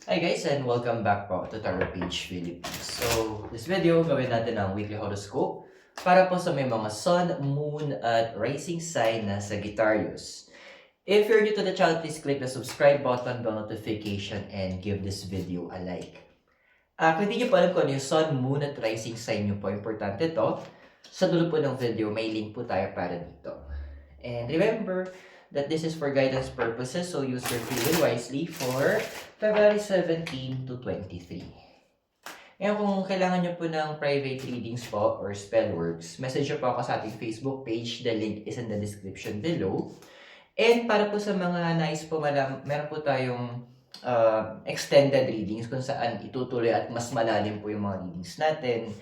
Hi guys and welcome back po to Tarot Page Philippines. So, this video gawin natin ang weekly horoscope para po sa may mga sun, moon, at rising sign na Sagittarius. If you're new to the channel, please click the subscribe button, bell notification, and give this video a like. Kung hindi nyo po alam kung ano yung sun, moon, at rising sign nyo po, importante to. Sa dulo po ng video, may link po tayo para dito. And remember that this is for guidance purposes, so use your free will wisely for February 17 to 23. Ngayon, kung kailangan nyo po ng private readings po or spell works, message nyo po ako sa ating Facebook page. The link is in the description below. And para po sa mga nais po meron po tayong extended readings kung saan itutuloy at mas malalim po yung mga readings natin.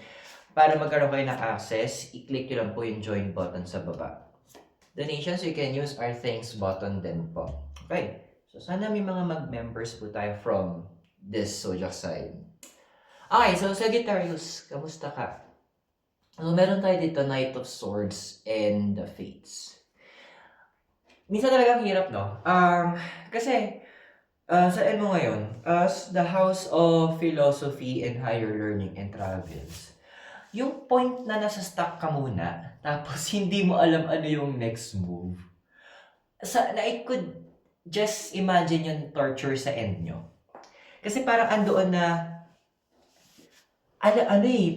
Para magkaroon kayo ng access, i-click nyo lang po yung join button sa baba. Donations, you can use our thanks button din po. Okay. So, sana may mga mag-members po tayo from this zodiac sign. Okay, so Sagittarius, kamusta ka? So, meron tayo dito Knight of Swords and the Fates. Minsan talagang hirap, no? Kasi, sa mo ngayon, as the House of Philosophy and Higher Learning and Travels, yung point na nasa stuck ka muna, tapos hindi mo alam ano yung next move. I could just imagine yung torture sa end nyo. Kasi parang andoon na,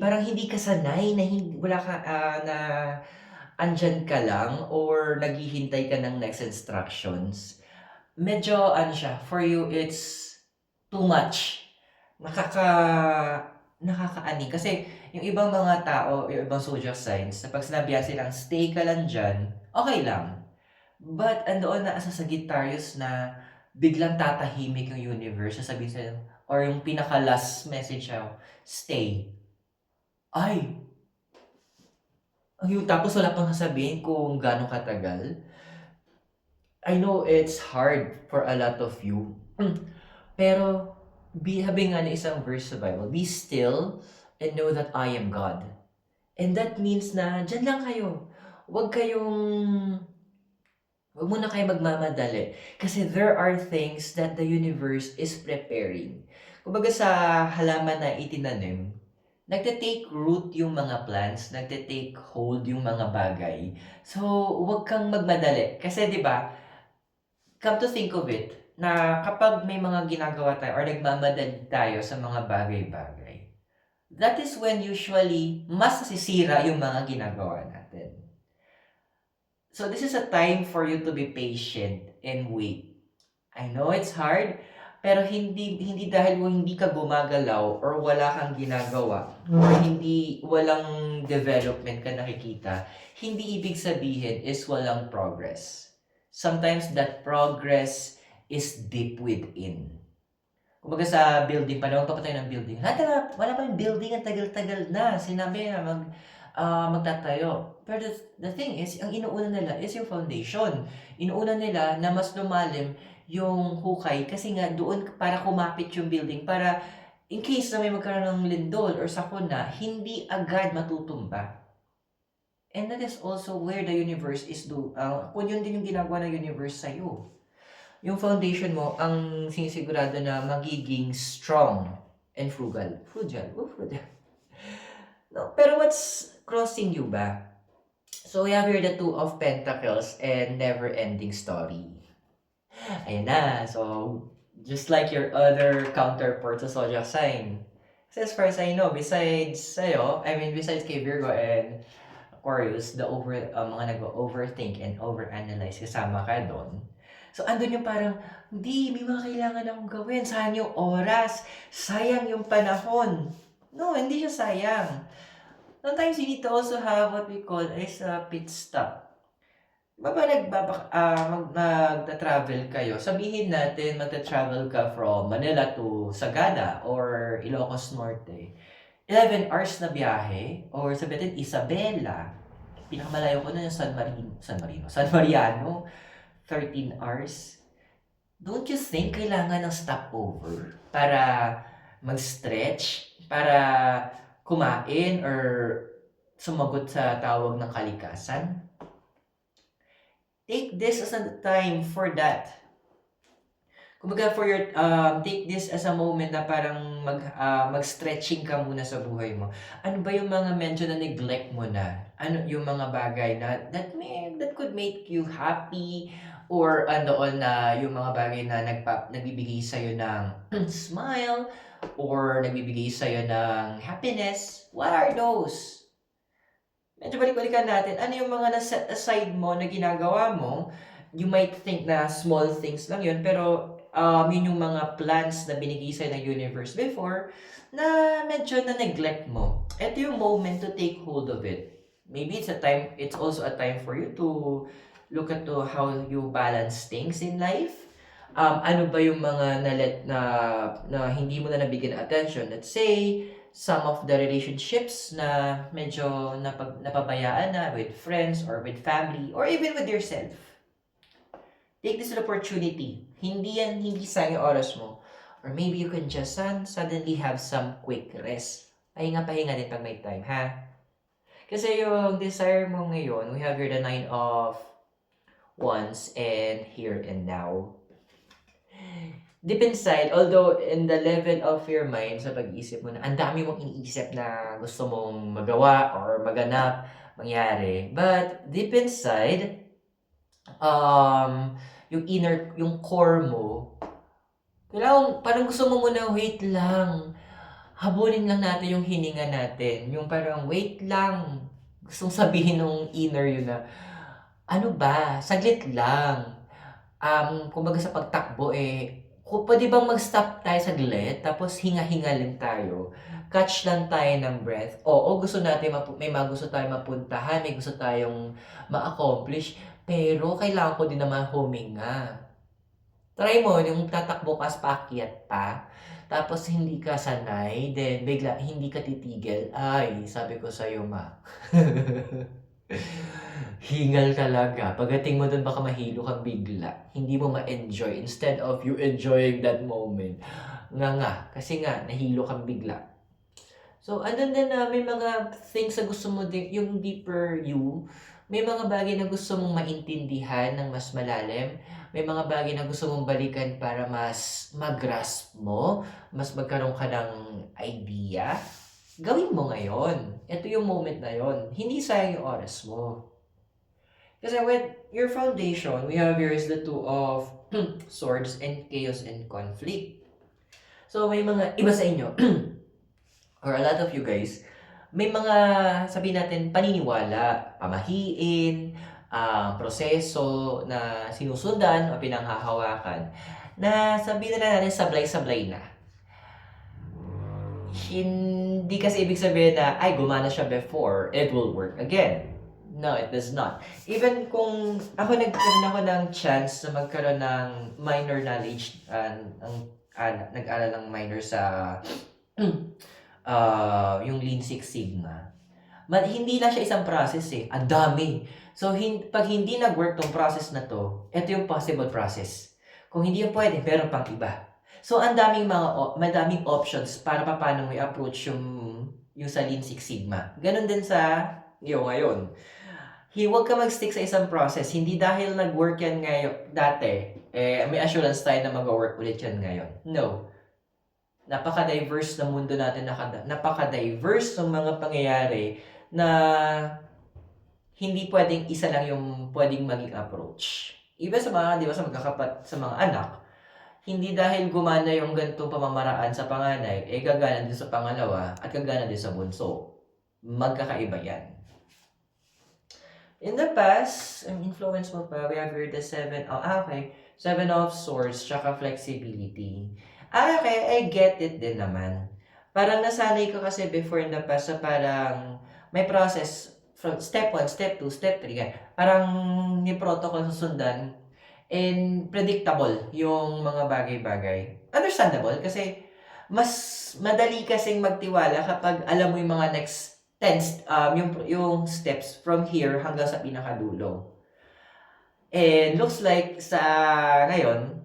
parang hindi ka sanay na wala ka, na andyan ka lang or naghihintay ka ng next instructions. Medyo, siya, for you, it's too much. Nakakaani. Kasi, yung ibang mga tao, yung ibang zodiac signs, na pag sinabihan silang stay ka lang dyan, okay lang. But andoon na sa Sagittarius na biglang tatahimik yung universe, sasabihin sa'yo, or yung pinaka-last message siya, stay. Ay! Tapos wala pang sasabihin kung gano'ng katagal. I know it's hard for a lot of you. Pero, sabi nga na isang verse sa Bible, be still and know that I am God. And that means na dyan lang kayo. Huwag muna kayo magmamadali. Kasi there are things that the universe is preparing. Kumbaga sa halaman na itinanim, nagte-take root yung mga plants, nagte-take hold yung mga bagay. So, huwag kang magmadali. Kasi 'di ba, come to think of it, na kapag may mga ginagawa tayo or nagmamadali tayo sa mga bagay-bagay, that is when usually mas nasisira yung mga ginagawa natin. So this is a time for you to be patient and wait. I know it's hard, pero hindi dahil hindi ka gumagalaw or wala kang ginagawa or walang development ka nakikita, hindi ibig sabihin is walang progress. Sometimes that progress is deep within. Kumbaga sa building, panahon pa tayo ng building. Wala pa yung building, ang tagal-tagal na. Sinabi na magtatayo. Pero the thing is, ang inuuna nila is yung foundation. Inuuna nila na mas lumalim yung hukay kasi nga doon para kumapit yung building para in case na may magkaroon ng lindol or sakuna, hindi agad matutumba. And that is also where the universe is kung yun din yung ginagawa ng universe sa'yo. Yung foundation mo ang sinisigurado na magiging strong and frugal. Frugal. No, pero what's crossing you ba? So we have here the Two of Pentacles and never-ending story. Ayan na. So, just like your other counterpart sa zodiac sign. Kasi as far as I know, besides kay Virgo and Aquarius, mga nag-overthink and overanalyze, kasama ka doon. So, andun yung parang, hindi, may mga kailangan akong gawin. Sayang yung oras. Sayang yung panahon. No, hindi siya sayang. Sometimes you need to also have what we call is a pit stop. Baba magta-travel kayo. Sabihin natin magta-travel ka from Manila to Sagada or Ilocos Norte. 11 hours na biyahe or sabihin natin Isabela. Pinakamalayo ko na yung San Mariano. 13 hours. Don't you think kailangan ng stopover para mag-stretch, para kumain or sumagot sa tawag ng kalikasan? Take this as a time for that. Kumbaga for your take this as a moment na parang mag-stretching ka muna sa buhay mo. Ano ba yung mga medyo na-neglect mo na? Ano yung mga bagay na that could make you happy or andoon na yung mga bagay na nagbibigay sa'yo ng smile or nagbibigay sa'yo ng happiness? What are those? Medyo balik-balikan natin. Ano yung mga na-set aside mo na ginagawa mo? You might think na small things lang yun, pero yun yung mga plans na binigay sa'yo ng universe before na medyo na-neglect mo. Ito yung moment to take hold of it. Maybe it's also a time for you to look at to how you balance things in life. Ano ba yung mga na hindi mo na nabigyan ng attention? Let's say, some of the relationships na medyo napabayaan na with friends or with family or even with yourself. Take this as an opportunity. Hindi sayang yung oras mo. Or maybe you can just suddenly have some quick rest. Pahinga-pahinga din pag may time, ha? Kasi yung desire mo ngayon, we have here the 9 of Wands and here and now. Deep inside, although in the level of your mind, sa pag-iisip mo na ang dami mong iniisip na gusto mong magawa or maganap, mangyari. But deep inside, yung core mo, kailangan, parang gusto mo muna, wait lang. Habulin lang natin yung hininga natin. Yung parang, wait lang. Gustong sabihin ng inner yun na, ano ba? Saglit lang. Kumbaga sa pagtakbo kung pwede bang mag-stop tayo saglit, tapos hinga-hinga lang tayo. Catch lang tayo ng breath. Oo, gusto natin, may mga gusto tayong mapuntahan, may gusto tayong ma-accomplish, pero kailangan ko din naman huminga. Try mo, yung tatakbo ka, paakyat pa, tapos hindi ka sanay, then bigla, hindi ka titigil. Ay, sabi ko sa'yo, ma. Hingal talaga. Pagdating mo dun, baka mahilo kang bigla. Hindi mo ma-enjoy. Instead of you enjoying that moment, nga. Kasi nga, nahilo kang bigla. So, andun din na may mga things na gusto mo din, yung deeper you, may mga bagay na gusto mong maintindihan ng mas malalim. May mga bagay na gusto mong balikan para mas mag-grasp mo, mas magkaroon ka ng idea. Gawin mo ngayon. Ito yung moment na yon. Hindi sayang yung oras mo. Kasi with your foundation, we have here is the two of swords and chaos and conflict. So may mga iba sa inyo, or a lot of you guys, may mga, sabihin natin, paniniwala, pamahiin, proseso na sinusundan o pinanghahawakan na sabihin na natin sablay-sablay na. Hindi kasi ibig sabihin na, ay, gumana siya before, it will work again. No, it does not. Even kung ako nagkaroon ako ng chance na magkaroon ng minor knowledge, nag-aral ng minor sa yung Lean Six Sigma. Hindi lang siya isang process ang dami. So, pag hindi nag-work tong process na to, ito yung possible process. Kung hindi yung pwede, meron pang iba. So, ang madaming options para paano mo i-approach yung sa Lean Six Sigma. Ganon din sa ngayon. Huwag ka mag-stick sa isang process. Hindi dahil nag-work yan ngayon, dati, may assurance tayo na mag-work ulit yan ngayon. No. Napaka-diverse na mundo natin, napaka-diverse ng mga pangyayari na hindi pwedeng isa lang yung pwedeng maging approach. Iba sa mga, di ba, sa magkakapat, sa mga anak, hindi dahil gumana yung ganitong pamamaraan sa panganay, gagana din sa pangalawa at gagana din sa bunso. Magkakaiba yan. In the past, ang influence mo pa, we have here the Seven of Swords, tsaka flexibility. Okay, I get it din naman. Parang nasanay ko kasi before in the past sa parang may process from step 1, step 2, step 3. Parang may protocol susundan and predictable yung mga bagay-bagay. Understandable kasi mas madali kasing magtiwala kapag alam mo yung mga next yung steps from here hanggang sa pinakadulo. And looks like sa ngayon,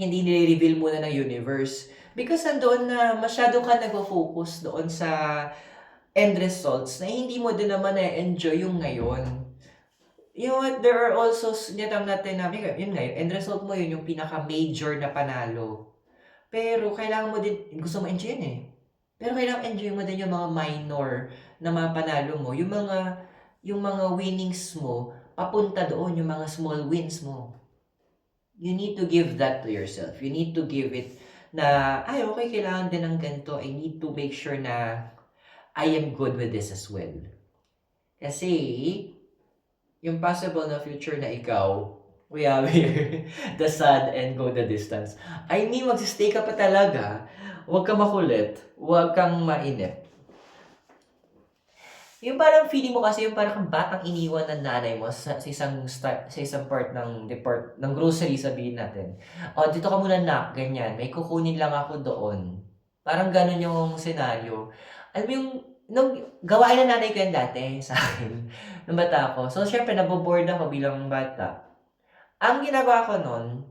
hindi nire-reveal muna ng universe. Because nandoon na masyado ka nag-focus doon sa end results na hindi mo din naman na-enjoy yung ngayon. You know what, there are also tinatawag natin na yun nga, yung end result mo yun yung pinaka-major na panalo. Pero kailangan mo din gusto mo enjoy yun, eh. Pero kailangan enjoy mo din yung mga minor na mga panalo mo, yung mga winnings mo papunta doon, yung mga small wins mo. You need to give that to yourself. You need to give it na, ay, okay, kailangan din ng ganito. I need to make sure na I am good with this as well. Kasi, yung possible na future na ikaw, we have here the sun and go the distance. I mean, magsistay ka pa talaga. Huwag kang makulit. Huwag kang mainip. Yung parang feeling mo kasi yung parang kang batang iniwan ng nanay mo sa isang part ng grocery, sabihin natin. O, dito ka muna nak, ganyan. May kukunin lang ako doon. Parang ganun yung senaryo. Alam mo yung, nung gawain ng nanay ko yan dati sa akin, nung bata ako. So, syempre, naboboard ako bilang bata. Ang ginagawa ko nun,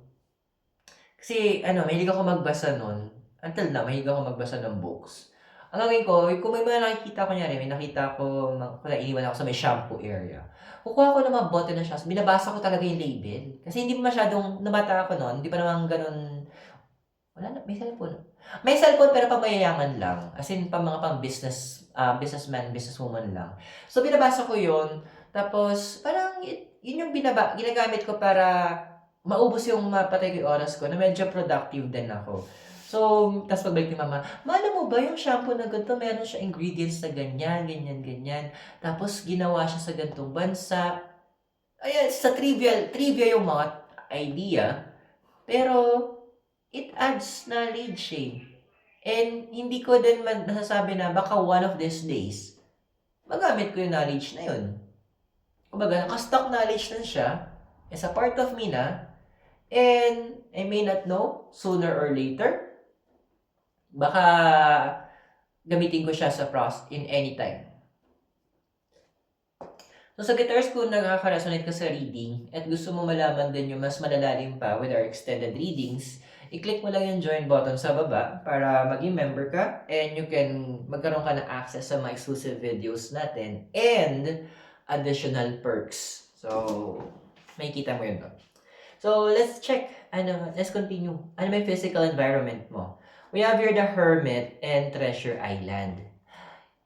kasi mahilig ako magbasa nun. Until now, mahilig ako magbasa ng books. Ang gagawin ko, kung may mga nakikita ko kunyari, may nakita ko, kung iniwan ako sa may shampoo area. Kukuha ko ng mga bote ng shampoo, binabasa ko talaga yung label. Kasi hindi masyadong, nabata ako nun, hindi pa naman ganun, wala na, may cellphone. May cellphone pero pang mayayaman lang. As in, pang business, businessman, businesswoman lang. So, binabasa ko yun. Tapos, parang, yun yung ginagamit ko para maubos yung mapatay ko yung oras ko na medyo productive din ako. So, tapos pagbalik ni mama, alam mo ba yung shampoo na ganito, meron siya ingredients na ganyan, ganyan, ganyan. Tapos, ginawa siya sa gantong bansa. Ayan, sa trivia yung mga idea. Pero, it adds knowledge eh. And hindi ko din nasasabi na baka one of these days, magamit ko yung knowledge na yun. Kumbaga, naka-stock knowledge na siya, as a part of me na, and I may not know, sooner or later, baka gamitin ko siya sa in any time. So sa Guitar School, nakaka-resonate ka sa reading at gusto mo malaman din yung mas malalalim pa with our extended readings, i-click mo lang yung join button sa baba para maging member ka and you can magkaroon ka ng access sa mga exclusive videos natin and additional perks. So, makikita mo yun doon. So, let's check. Let's continue. Ano may physical environment mo? We have here the Hermit and Treasure Island.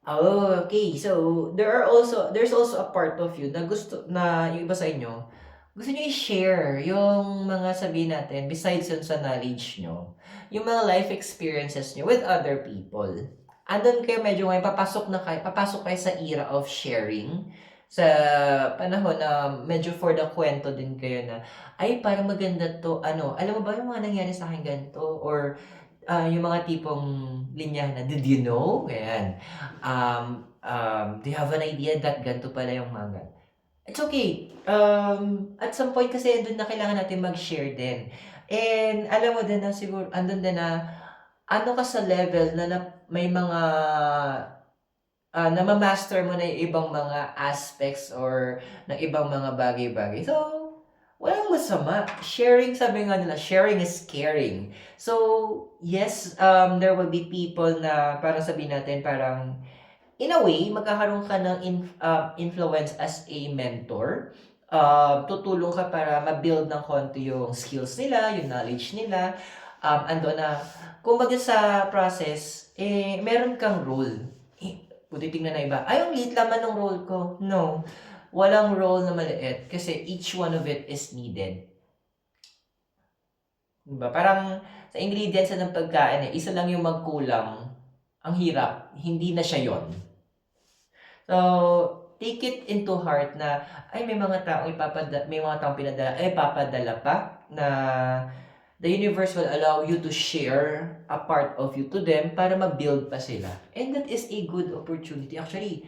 Oh, okay. So, there's also a part of you na yung iba sa inyo, gusto niyo i-share yung mga sabihin natin, besides yun sa knowledge nyo, yung mga life experiences nyo with other people. Andun kayo medyo ngayon, papasok kayo sa era of sharing, sa panahon na medyo for the kwento din kayo na, ay, parang maganda to, alam mo ba yung mga nangyari sa akin ganito? Or, yung mga tipong linya na, did you know? Ganyan. Do you have an idea that ganito pala yung mga It's okay. At some point kasi doon na kailangan natin mag-share din. And alam mo din na siguro, andun din na, ano ka sa level na may mga, na-master mo na yung ibang mga aspects or ng ibang mga bagay-bagay. So, walang masama. Sharing, sabi nga nila, sharing is caring. So, yes, there will be people na parang sabihin natin, parang, in a way, magkakaroon ka ng influence as a mentor. Tutulong ka para ma-build ng konti yung skills nila, yung knowledge nila. Ando na, kumbaga sa process, meron kang role. Kung titingnan na iba, ay, ang liit laman ng role ko. No. Walang role na maliit kasi each one of it is needed. Diba? Parang sa ingredients ng pagkain, isa lang yung magkulang. Ang hirap. Hindi na siya yon. So, take it into heart na, ay, may mga taong papadala pa na the universe will allow you to share a part of you to them para mag-build pa sila. And that is a good opportunity. Actually,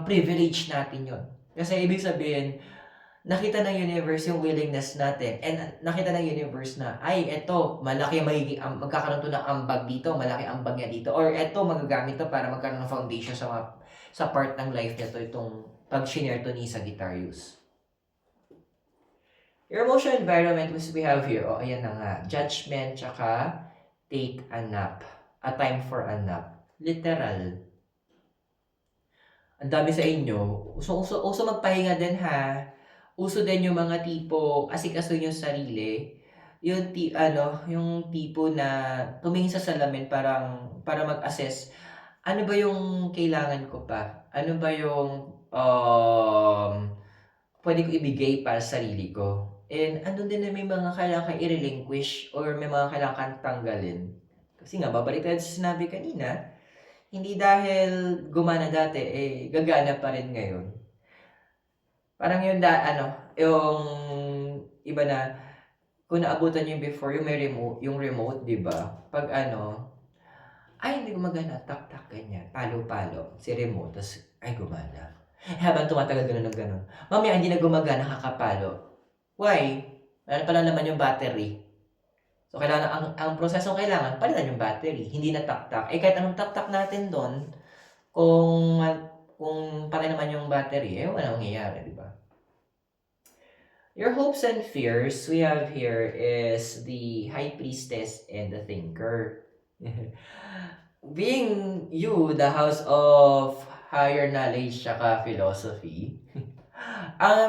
privilege natin yun. Kasi ibig sabihin, nakita ng universe yung willingness natin and nakita ng universe na, ay, eto, malaki magkakaroon to ng ambag dito, malaki ambag niya dito, or eto, magagamit to para magkaroon ng foundation sa part ng life nito, itong pag-share to ni sa guitar use. Your emotional environment which we have here, ayan na nga, judgment, tsaka take a nap. A time for a nap. Literal. Ang dami sa inyo, uso magpahinga din ha. Uso din yung mga tipong asikasuhin yung sarili. Yung tipo na tumingin sa salamin para mag-assess, ano ba yung kailangan ko pa? Ano ba yung puwede ko ibigay para sa sarili ko? And andun din na may mga kailangan kang i-relinquish or may mga kailangan kang tanggalin. Kasi nga babalik tayo sa sinabi kanina, hindi dahil gumana dati, eh, gagana pa rin ngayon. Parang yung iba na kung naabutan niyo yung before, yung may remote, 'di ba? 'Pag "Ay hindi gumagana, tak-tak," ganyan, palo-palo si remote ta's, ay gumana. Habang tumatagal gano'n ng gano'n, mamaya hindi na gumagana kakapalo. Why? Wala pa lang naman yung battery. So kailangan ang prosesong kailangan palitan yung battery, hindi na tak-tak. Eh, kahit anong tak-tak natin do'n, kung kung patay naman yung battery, eh, walang mangyayari, 'di ba? Your hopes and fears we have here is the high priestess and the thinker. Being you, the house of higher knowledge tsaka philosophy,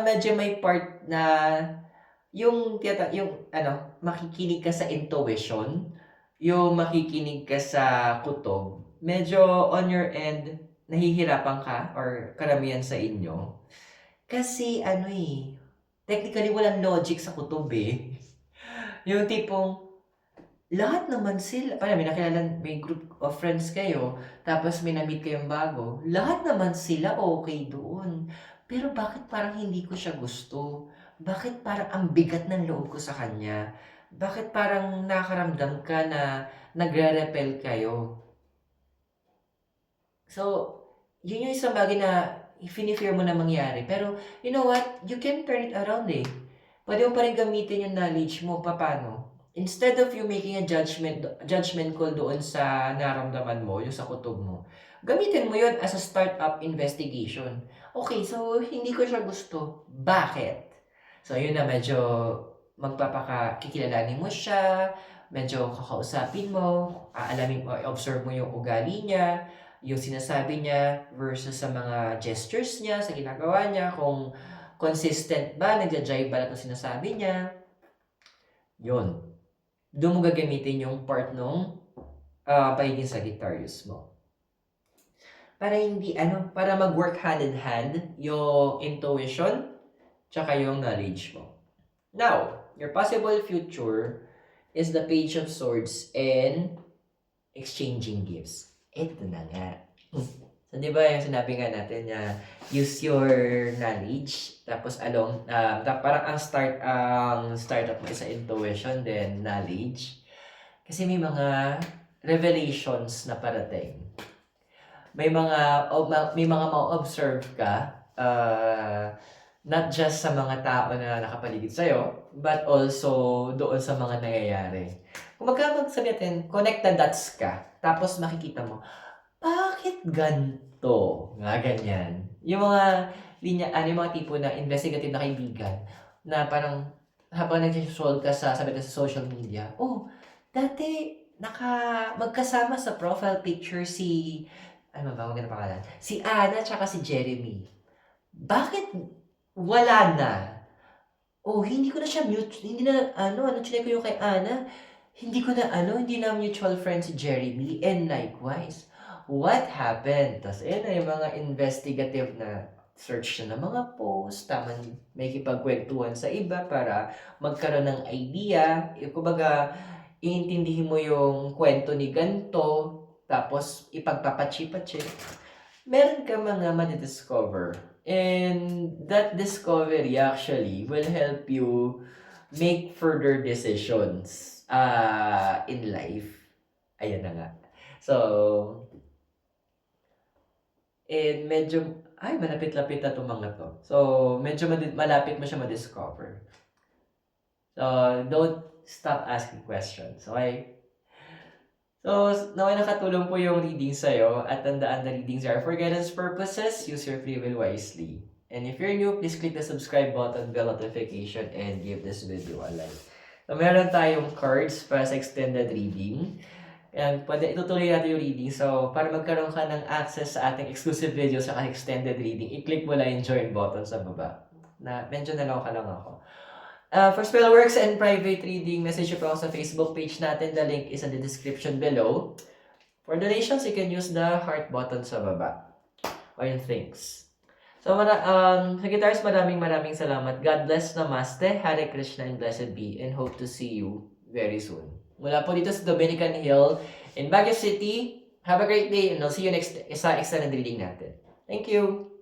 medyo may part na makikinig ka sa intuition, yung makikinig ka sa kutob, medyo on your end, nahihirapan ka or karamihan sa inyo. Kasi technically walang logic sa kutob eh. Yung tipong, lahat naman sila, parang may group of friends kayo, tapos may na-meet kayong bago, lahat naman sila okay doon. Pero bakit parang hindi ko siya gusto? Bakit parang ang bigat ng loob ko sa kanya? Bakit parang nakaramdam ka na nagre-repel kayo? So, yun yung isang bagay na fini-fear mo na mangyari. Pero, you know what? You can turn it around eh. Pwede mo pa rin gamitin yung knowledge mo. Paano? Instead of you making a judgment call doon sa naramdaman mo, yung sa kutob mo, gamitin mo yun as a startup investigation. Okay, so hindi ko siya gusto. Bakit? So, yun na medyo kikilalanin mo siya, medyo kakausapin mo, aalamin mo, observe mo yung ugali niya, yung sinasabi niya versus sa mga gestures niya, sa ginagawa niya, kung consistent ba, nagja-jive ba lahat ng sinasabi niya. Yun. Doon mo gagamitin yung part nung pagiging Sagittarius mo. Para mag-work hand in hand yung intuition tsaka yung knowledge mo. Now, your possible future is the Page of Swords and exchanging gifts. Ito na nga. So, di ba yung sinabi nga natin na use your knowledge, tapos parang ang startup mo is sa intuition, then knowledge. Kasi may mga revelations na parating. May mga ma-observe ka, not just sa mga tao na nakapaligid sa'yo, but also doon sa mga nangyayari. Kung magsabi natin, connect the dots ka, tapos makikita mo, bakit ganito? Nga ganyan. Yung mga yung mga tipo na investigative na kaibigan, na parang habang nag-scroll ka sabi sa social media, dati magkasama sa profile picture ano ba, maganda pangalan? Si Ana tsaka si Jeremy. Bakit wala na? Hindi ko na siya hindi na, chinek ko yung kay Ana, hindi na mutual friend si Jeremy, and likewise, what happened? Tas ayan na yung mga investigative na search na ng mga post, may kipagkwentuhan sa iba para magkaroon ng idea. Kumbaga, iintindihin mo yung kwento ni ganto, tapos ipagpapachi-pachi. Meron ka mga madidiscover. And that discovery actually will help you make further decisions in life. Ayan na nga. So, and medyo, malapit-lapit na itong mga to. So, medyo malapit mo siya ma-discover. So, don't stop asking questions, okay? So, naway nakatulong po yung reading sa'yo, at tandaan na readings are for guidance purposes. Use your free will wisely. And if you're new, please click the subscribe button, bell notification, and give this video a like. So, meron tayong cards para sa extended reading. Ayan, pwede itutuloy natin yung reading. So, para magkaroon ka ng access sa ating exclusive videos sa extended reading, i-click mo lang yung join button sa baba. Na medyo naloka lang ako. For Spellworks and private reading, message po ako sa Facebook page natin. The link is in the description below. For donations, you can use the heart button sa baba. Or yung thanks. So, sa guitars, maraming salamat. God bless, Namaste, Hare Krishna, and blessed be, and hope to see you very soon. Mula po dito sa Dominican Hill in Baguio City. Have a great day, and I'll see you next sa extended reading natin. Thank you!